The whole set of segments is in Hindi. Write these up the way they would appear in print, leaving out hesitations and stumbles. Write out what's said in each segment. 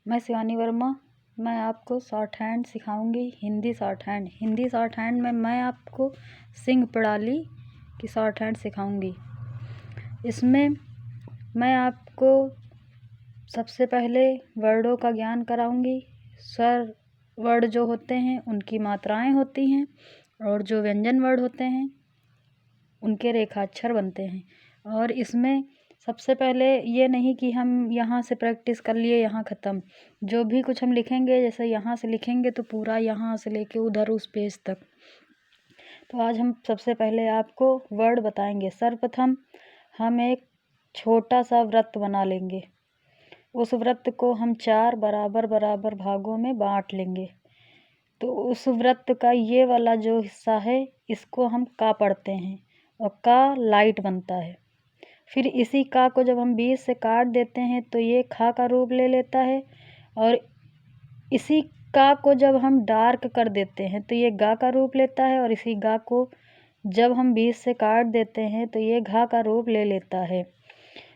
मैं शिवानी वर्मा। मैं आपको शॉर्ट हैंड सिखाऊंगी, Hindi shorthand. Hindi shorthand में मैं आपको सिंह प्रणाली की शॉर्ट हैंड सिखाऊंगी। इसमें मैं आपको सबसे पहले वर्डों का ज्ञान कराऊंगी। स्वर वर्ड जो होते हैं उनकी मात्राएं होती हैं, और जो व्यंजन वर्ड होते हैं उनके रेखाक्षर बनते हैं। और इसमें सबसे पहले ये नहीं कि हम यहाँ से प्रैक्टिस कर लिए यहाँ ख़त्म। जो भी कुछ हम लिखेंगे, जैसे यहाँ से लिखेंगे तो पूरा यहाँ से लेके उधर उस पेज तक। तो आज हम सबसे पहले आपको वर्ड बताएंगे। सर्वप्रथम हम एक छोटा सा वृत्त बना लेंगे। उस वृत्त को हम 4 बराबर बराबर भागों में बांट लेंगे। तो उस वृत्त का ये वाला जो हिस्सा है इसको हम का पढ़ते हैं, और का लाइट बनता है। फिर इसी का को जब हम बीच से काट देते हैं तो ये खा का रूप ले लेता है, और इसी का को जब हम डार्क कर देते हैं तो ये गा का रूप लेता है, और इसी गा को जब हम बीच से काट देते हैं तो ये घा का रूप ले लेता है।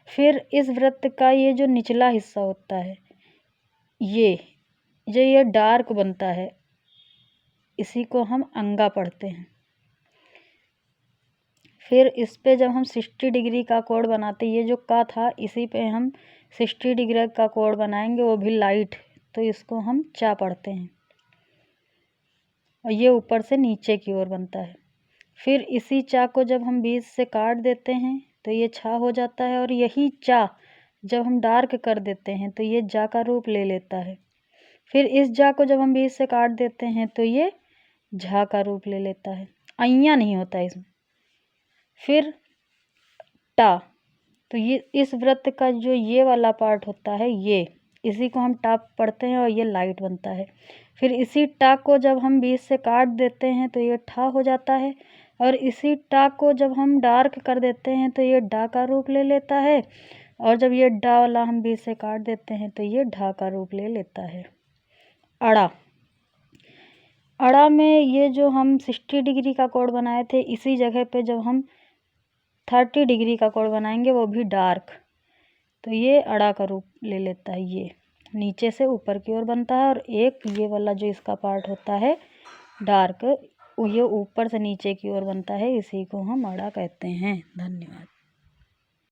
फिर इस वृत्त का ये जो निचला हिस्सा होता है ये डार्क बनता है, इसी को हम अंगा पढ़ते हैं। फिर इस पे जब हम 60 डिग्री का कोड बनाते हैं, ये जो का था इसी पे हम 60 डिग्री का कोड बनाएंगे, वो भी लाइट, तो इसको हम चा पढ़ते हैं, और ये ऊपर से नीचे की ओर बनता है। फिर इसी चा को जब हम बीच से काट देते हैं तो ये छा हो जाता है, और यही चा जब हम डार्क कर देते हैं तो ये जा का रूप ले लेता है। फिर इस जा को जब हम बीच से काट देते हैं तो ये झा का रूप ले लेता है, अइया नहीं होता इसमें। फिर टा, तो ये इस वृत्त का जो ये वाला पार्ट होता है इसी को हम टा पढ़ते हैं, और ये लाइट बनता है। फिर इसी टा को जब हम बीच से काट देते हैं तो ये ठा हो जाता है, और इसी टा को जब हम डार्क कर देते हैं तो ये डा का रूप ले लेता है, और जब ये डा वाला हम बीच से काट देते हैं तो ये ढा का रूप ले लेता है। अड़ा, अड़ा में ये जो हम 60 डिग्री का कोड बनाए थे, इसी जगह पे जब हम 30 डिग्री का कोड बनाएंगे वो भी डार्क, तो ये अड़ा का रूप ले लेता है। ये नीचे से ऊपर की ओर बनता है, और एक ये वाला जो इसका पार्ट होता है डार्क, ये ऊपर से नीचे की ओर बनता है, इसी को हम अड़ा कहते हैं। धन्यवाद।